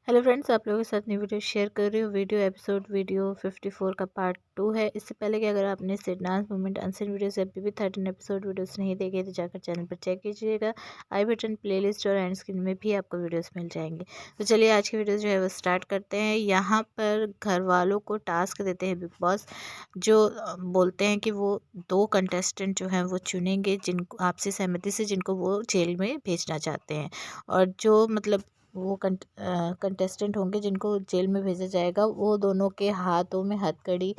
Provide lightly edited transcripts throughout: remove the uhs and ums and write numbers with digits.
Hello friends, आप लोगों के साथ नई वीडियो शेयर कर रही हूँ। वीडियो 54 का पार्ट 2 है। इससे पहले कि अगर आपने सिडनास मूवमेंट अनसीन वीडियो से अभी भी 13 एपिसोड वीडियोस नहीं देखे तो जाकर चैनल पर चेक कीजिएगा। आई बटन, प्लेलिस्ट और एंड स्क्रीन में भी आपको वीडियोस मिल जाएंगे। तो चलिए आज की वीडियो जो है वो स्टार्ट करते हैं। यहाँ पर घर वालों को टास्क देते हैं बिग बॉस, जो बोलते हैं कि वो 2 कंटेस्टेंट जो हैं वो चुनेंगे जिनको आपसी सहमति से, जिनको वो जेल में भेजना चाहते हैं। और जो मतलब वो कंटेस्टेंट होंगे जिनको जेल में भेजा जाएगा, वो दोनों के हाथों में हथकड़ी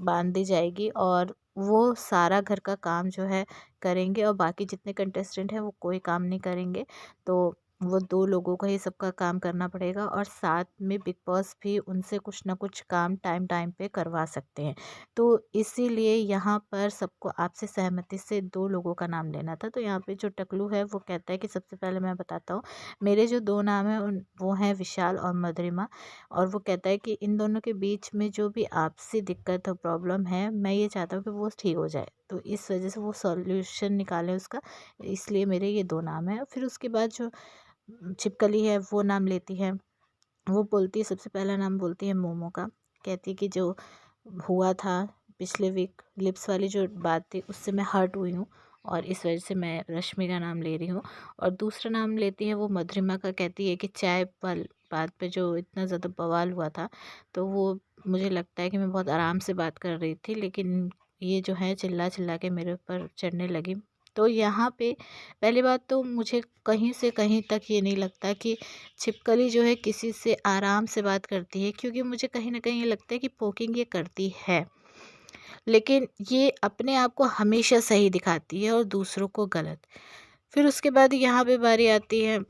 बांध दी जाएगी और वो सारा घर का काम जो है करेंगे, और बाकी जितने कंटेस्टेंट हैं वो कोई काम नहीं करेंगे। तो वो 2 लोगों को ही सबका काम करना पड़ेगा, और साथ में बिग बॉस भी उनसे कुछ ना कुछ काम टाइम टाइम पे करवा सकते हैं। तो इसीलिए यहाँ पर सबको आपसे सहमति से 2 लोगों का नाम लेना था। तो यहाँ पे जो टकलू है वो कहता है कि सबसे पहले मैं बताता हूँ, मेरे जो 2 नाम हैं उन वो हैं विशाल और मधुरिमा। और वो कहता है कि इन दोनों के बीच में जो भी आपसी दिक्कत और प्रॉब्लम है, मैं ये चाहता हूँ कि वो ठीक हो जाए। तो इस वजह से वो सॉल्यूशन निकालें उसका, इसलिए मेरे ये 2 नाम हैं। फिर उसके बाद जो छिपकली है वो नाम लेती है। वो बोलती है, सबसे पहला नाम बोलती है मोमो का। कहती है कि जो हुआ था पिछले वीक, लिप्स वाली जो बात थी, उससे मैं हर्ट हुई हूँ और इस वजह से मैं रश्मि का नाम ले रही हूँ। और दूसरा नाम लेती है वो मधुरिमा का। कहती है कि चाय वाल बात पे जो इतना ज़्यादा बवाल हुआ था, तो वो मुझे लगता है कि मैं बहुत आराम से बात कर रही थी, लेकिन ये जो है चिल्ला चिल्ला के मेरे ऊपर चढ़ने लगी। तो यहाँ पे पहली बात तो मुझे कहीं से कहीं तक ये नहीं लगता कि छिपकली जो है किसी से आराम से बात करती है, क्योंकि मुझे कहीं न कहीं ये लगता है कि पोकिंग ये करती है, लेकिन ये अपने आप को हमेशा सही दिखाती है और दूसरों को गलत। फिर उसके बाद यहाँ पे बारी आती है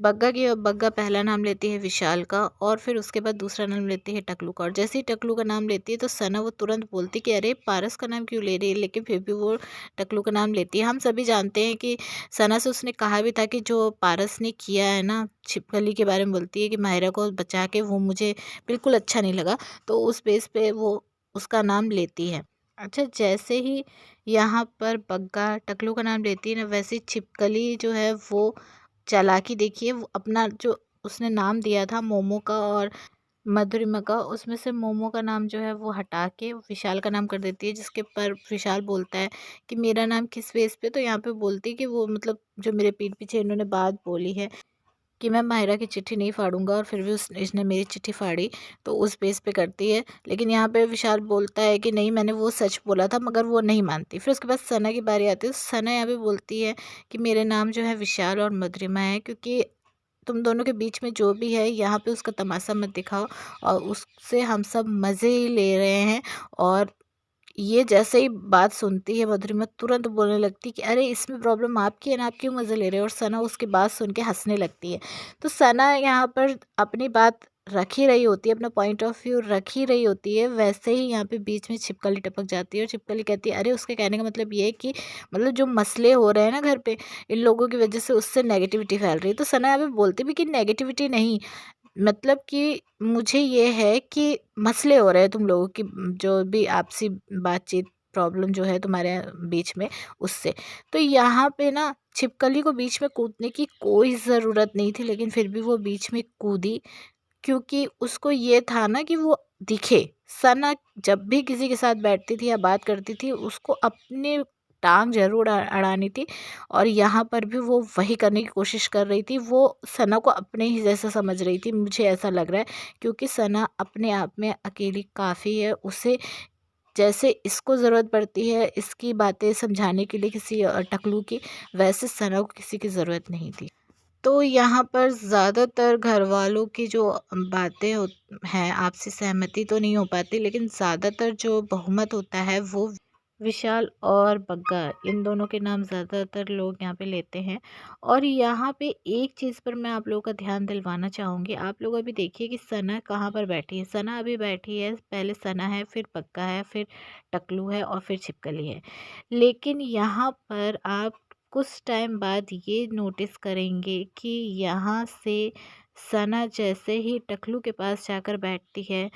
बग्गा की, और बग्गा पहला नाम लेती है विशाल का, और फिर उसके बाद दूसरा नाम लेती है टकलू का। और जैसे ही टकलू का नाम लेती है तो सना वो तुरंत बोलती कि अरे पारस का नाम क्यों ले रही है, लेकिन फिर भी वो टकलू का नाम लेती है। हम सभी जानते हैं कि सना से उसने कहा भी था कि जो पारस ने किया है ना, छिपकली के बारे में बोलती है कि माहिरा को बचा के, वो मुझे बिल्कुल अच्छा नहीं लगा। तो उस बेस पे वो उसका नाम लेती है। अच्छा, जैसे ही यहाँ पर बग्गा टकलू का नाम लेती है ना, वैसे ही छिपकली जो है वो चालाकी देखिए, वो अपना जो उसने नाम दिया था मोमो का और मधुरिमा का, उसमें से मोमो का नाम जो है वो हटा के विशाल का नाम कर देती है, जिसके पर विशाल बोलता है कि मेरा नाम किस बेस पे। तो यहाँ पे बोलती है कि वो मतलब जो मेरे पीठ पीछे इन्होंने बात बोली है कि मैं माहिरा की चिट्ठी नहीं फाड़ूंगा, और फिर भी इसने मेरी चिट्ठी फाड़ी, तो उस बेस पे करती है। लेकिन यहाँ पे विशाल बोलता है कि नहीं, मैंने वो सच बोला था, मगर वो नहीं मानती। फिर उसके बाद सना की बारी आती है। सना यहाँ पे बोलती है कि मेरे नाम जो है विशाल और मधुरिमा है, क्योंकि तुम दोनों के बीच में जो भी है यहाँ पे उसका तमाशा मत दिखाओ, और उससे हम सब मज़े ही ले रहे हैं। और ये जैसे ही बात सुनती है मधुरिमा, तुरंत बोलने लगती है कि अरे इसमें प्रॉब्लम आपकी है ना, आप क्यों मज़े ले रहे हो। और सना उसकी बात सुन के हंसने लगती है। तो सना यहाँ पर अपनी बात रख ही रही होती है, अपना पॉइंट ऑफ व्यू रख ही रही होती है, वैसे ही यहाँ पे बीच में छिपकली टपक जाती है। और छिपकली कहती है अरे, उसके कहने का मतलब ये है कि मतलब जो मसले हो रहे हैं ना घर पे, इन लोगों की वजह से उससे नेगेटिविटी फैल रही है। तो सना यहाँ पे बोलती भी कि नेगेटिविटी नहीं, मतलब कि मुझे ये है कि मसले हो रहे हैं तुम लोगों की, जो भी आपसी बातचीत प्रॉब्लम जो है तुम्हारे बीच में, उससे। तो यहाँ पे ना छिपकली को बीच में कूदने की कोई ज़रूरत नहीं थी, लेकिन फिर भी वो बीच में कूदी, क्योंकि उसको ये था ना कि वो दिखे। सना जब भी किसी के साथ बैठती थी या बात करती थी, उसको अपनी टांग ज़रूर अड़ानी थी, और यहाँ पर भी वो वही करने की कोशिश कर रही थी। वो सना को अपने ही जैसा समझ रही थी, मुझे ऐसा लग रहा है, क्योंकि सना अपने आप में अकेली काफ़ी है। उसे जैसे इसको ज़रूरत पड़ती है इसकी बातें समझाने के लिए किसी टकलू की, वैसे सना को किसी की ज़रूरत नहीं थी। तो यहाँ पर ज़्यादातर घर वालों की जो बातें हैं, आपसी सहमति तो नहीं हो पाती, लेकिन ज़्यादातर जो बहुमत होता है वो विशाल और बग्गा, इन दोनों के नाम ज़्यादातर लोग यहाँ पे लेते हैं। और यहाँ पे एक चीज़ पर मैं आप लोगों का ध्यान दिलवाना चाहूँगी। आप लोग अभी देखिए कि सना कहाँ पर बैठी है। सना अभी बैठी है, पहले सना है, फिर बग्गा है, फिर टकलू है, और फिर छिपकली है। लेकिन यहाँ पर आप कुछ टाइम बाद ये नोटिस करेंगे कि यहाँ से सना जैसे ही टकलू के पास जाकर बैठती है,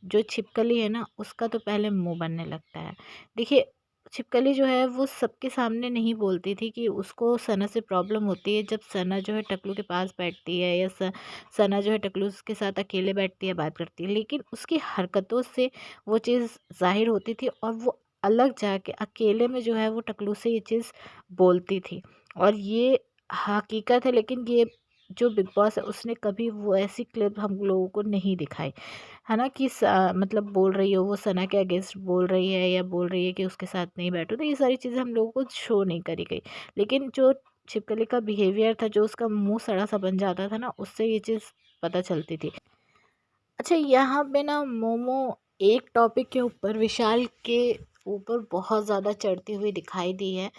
जो छिपकली है ना, उसका तो पहले मुंह बनने लगता है। देखिए, छिपकली जो है वो सबके सामने नहीं बोलती थी कि उसको सना से प्रॉब्लम होती है। जब सना जो है टकलू के पास बैठती है या सना जो है टकलू के साथ अकेले बैठती है, बात करती है, लेकिन उसकी हरकतों से वो चीज़ ज़ाहिर होती थी और वो अलग जाके अकेले में जो है वो टकलू से ये चीज़ बोलती थी। और ये हकीकत है, लेकिन ये जो बिग बॉस है उसने कभी वो ऐसी क्लिप हम लोगों को नहीं दिखाई, है ना, कि मतलब बोल रही हो वो सना के अगेंस्ट बोल रही है या बोल रही है कि उसके साथ नहीं बैठो, तो ये सारी चीज़ें हम लोगों को शो नहीं करी गई। लेकिन जो छिपकली का बिहेवियर था, जो उसका मुंह सड़ा सा बन जाता था ना, उससे ये चीज़ पता चलती थी। अच्छा, यहाँ पे ना मोमो एक टॉपिक के ऊपर, विशाल के ऊपर बहुत ज़्यादा चढ़ती हुई दिखाई दी है।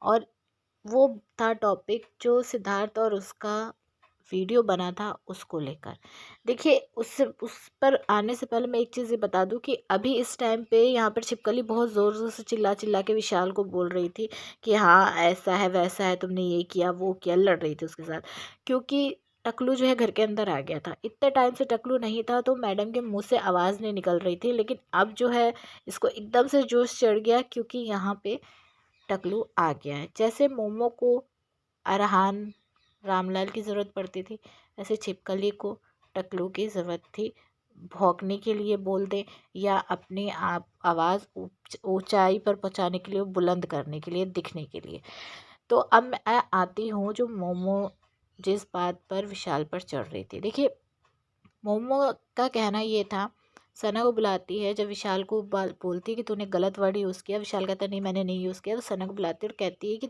और वो था टॉपिक जो सिद्धार्थ और उसका वीडियो बना था उसको लेकर। देखिए, उस पर आने से पहले मैं एक चीज़ ये बता दूं कि अभी इस टाइम पे यहाँ पर छिपकली बहुत ज़ोर ज़ोर से चिल्ला चिल्ला के विशाल को बोल रही थी कि हाँ ऐसा है वैसा है, तुमने ये किया वो किया, लड़ रही थी उसके साथ। क्योंकि टकलू जो है घर के अंदर आ गया था, इतने टाइम से टकलू नहीं था तो मैडम के मुंह से आवाज़ नहीं निकल रही थी, लेकिन अब जो है इसको एकदम से जोश चढ़ गया क्योंकि यहाँ पे टकलू आ गया है। जैसे मोमो को अरहान रामलाल की ज़रूरत पड़ती थी, ऐसे छिपकली को टकलू की ज़रूरत थी, भौंकने के लिए बोल दे या अपनी आप आवाज़ ऊंचाई पर पहुंचाने के लिए, बुलंद करने के लिए, दिखने के लिए। तो अब मैं आती हूँ जो मोमो जिस बात पर विशाल पर चढ़ रही थी। देखिए, मोमो का कहना ये था, सना को बुलाती है जब विशाल को बोलती है कि तूने गलत वर्ड यूज़ किया, विशाल कहता है नहीं मैंने नहीं यूज़ किया, तो सना को बुलाती है और कहती है कि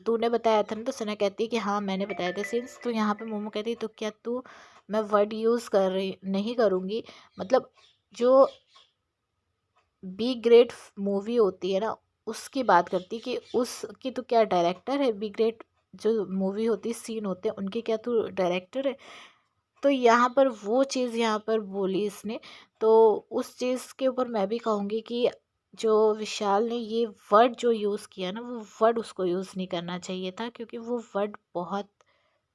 तूने बताया था ना, तो सना कहती है कि हाँ मैंने बताया था। सिंस तो यहाँ पे मोमो कहती है तो क्या तू, मैं वर्ड यूज़ कर रही नहीं करूँगी, मतलब जो बी ग्रेट मूवी होती है ना उसकी बात करती कि उसकी तो क्या डायरेक्टर है, बी ग्रेट जो मूवी होती है सीन होते हैं उनके क्या तू डायरेक्टर है। तो यहाँ पर वो चीज़ यहाँ पर बोली इसने। तो उस चीज़ के ऊपर मैं भी कहूँगी कि जो विशाल ने ये वर्ड जो यूज़ किया ना, वो वर्ड उसको यूज़ नहीं करना चाहिए था, क्योंकि वो वर्ड बहुत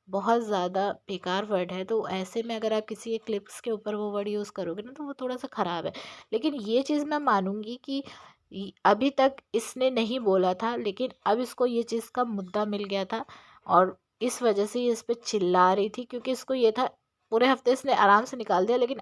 बहुत ज़्यादा बेकार वर्ड है। तो ऐसे में अगर आप किसी एक क्लिप्स के ऊपर वो वर्ड यूज़ करोगे ना, तो वो थोड़ा सा ख़राब है। लेकिन ये चीज़ मैं मानूंगी कि अभी तक इसने नहीं बोला था, लेकिन अब इसको ये चीज़ का मुद्दा मिल गया था और इस वजह से ये इस पे चिल्ला रही थी, क्योंकि इसको ये था पूरे हफ्ते इसने आराम से निकाल दिया, लेकिन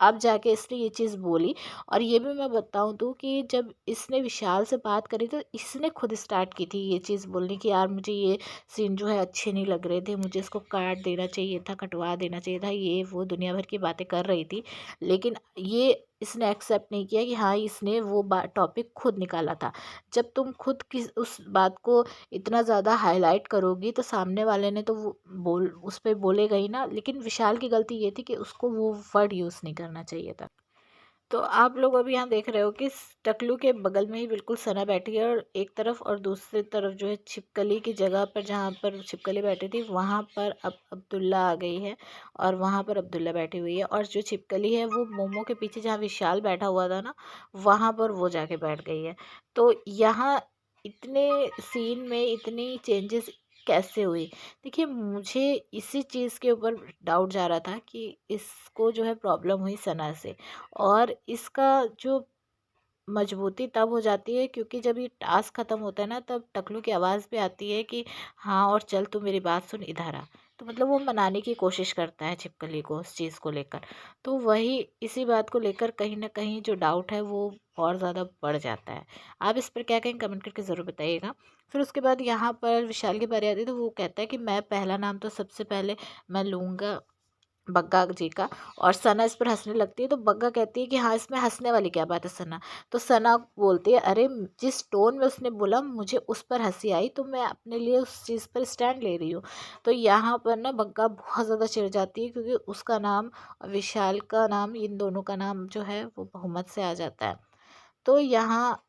अब जाके इसने ये चीज़ बोली। और ये भी मैं बताऊं तो कि जब इसने विशाल से बात करी तो इसने खुद स्टार्ट की थी ये चीज़ बोलने की, यार मुझे ये सीन जो है अच्छे नहीं लग रहे थे, मुझे इसको काट देना चाहिए था, कटवा देना चाहिए था, ये वो दुनिया भर की बातें कर रही थी। लेकिन ये इसने एक्सेप्ट नहीं किया कि हाँ इसने वो टॉपिक खुद निकाला था। जब तुम खुद किस उस बात को इतना ज़्यादा हाईलाइट करोगी तो सामने वाले ने तो वो उस पर बोलेगा ही ना। लेकिन विशाल की गलती ये थी कि उसको वो वर्ड यूज़ नहीं करना चाहिए था। तो आप लोग अभी यहाँ देख रहे हो कि टकलू के बगल में ही बिल्कुल सना बैठी है, और एक तरफ और दूसरी तरफ जो है छिपकली की जगह पर, जहाँ पर छिपकली बैठी थी वहाँ पर अब अब्दुल्ला आ गई है और वहाँ पर अब्दुल्ला बैठी हुई है। और जो छिपकली है वो मोमो के पीछे जहाँ विशाल बैठा हुआ था ना, वहाँ पर वो जाके बैठ गई है। तो यहाँ इतने सीन में इतनी चेंजेस कैसे हुई? देखिए, मुझे इसी चीज़ के ऊपर डाउट जा रहा था कि इसको जो है प्रॉब्लम हुई सना से। और इसका जो मजबूती तब हो जाती है क्योंकि जब ये टास्क ख़त्म होता है ना, तब टकलू की आवाज़ भी आती है कि हाँ और चल तू मेरी बात सुन इधर आ। तो मतलब वो मनाने की कोशिश करता है छिपकली को उस चीज़ को लेकर। तो वही इसी बात को लेकर कहीं ना कहीं जो डाउट है वो और ज़्यादा बढ़ जाता है। आप इस पर क्या कहें कमेंट करके ज़रूर बताइएगा। फिर उसके बाद यहाँ पर विशाल की बारी आती है, तो वो कहता है कि मैं पहला नाम तो सबसे पहले मैं लूँगा बग्गा जी का। और सना इस पर हंसने लगती है, तो बग्गा कहती है कि हाँ इसमें हंसने वाली क्या बात है सना। तो सना बोलती है अरे जिस टोन में उसने बोला मुझे उस पर हंसी आई, तो मैं अपने लिए उस चीज़ पर स्टैंड ले रही हूँ। तो यहाँ पर ना बग्गा बहुत ज़्यादा चिढ़ जाती है क्योंकि उसका नाम और विशाल का नाम, इन दोनों का नाम जो है वो बहुमत से आ जाता है। तो यहाँ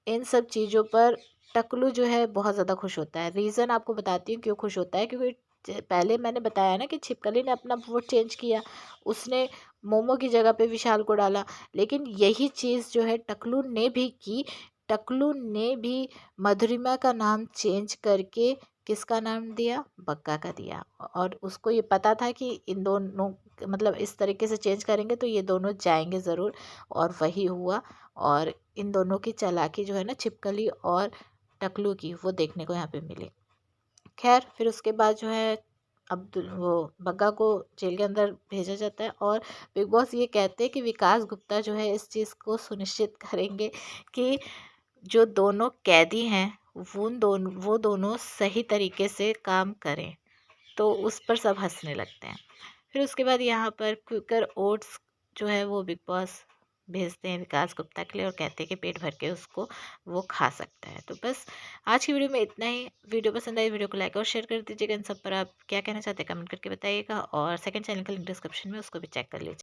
इन सब चीज़ों पर टकलू जो है बहुत ज़्यादा खुश होता है। रीज़न आपको बताती हूँ क्यों खुश होता है, क्योंकि पहले मैंने बताया ना कि छिपकली ने अपना वोट चेंज किया, उसने मोमो की जगह पे विशाल को डाला। लेकिन यही चीज़ जो है टकलू ने भी की। टकलू ने भी मधुरिमा का नाम चेंज करके किसका नाम दिया, बग्गा का दिया। और उसको ये पता था कि इन दोनों मतलब इस तरीके से चेंज करेंगे तो ये दोनों जाएंगे ज़रूर। और वही हुआ। और इन दोनों की चालाकी जो है ना, छिपकली और टकलू की, वो देखने को यहाँ पे मिली। खैर फिर उसके बाद जो है, वो बग्गा को जेल के अंदर भेजा जाता है। और बिग बॉस ये कहते हैं कि विकास गुप्ता जो है इस चीज़ को सुनिश्चित करेंगे कि जो दोनों कैदी हैं वो दोनों सही तरीके से काम करें। तो उस पर सब हंसने लगते हैं। फिर उसके बाद यहाँ पर क्विकर ओट्स जो है वो बिग बॉस भेजते हैं विकास गुप्ता के लिए, और कहते हैं कि पेट भर के उसको वो खा सकता है। तो बस आज की वीडियो में इतना ही। वीडियो पसंद आई, वीडियो को लाइक और शेयर कर दीजिएगा। इन सब पर आप क्या कहना चाहते हैं कमेंट करके बताइएगा। और सेकंड चैनल का लिंक डिस्क्रिप्शन में, उसको भी चेक कर लीजिए।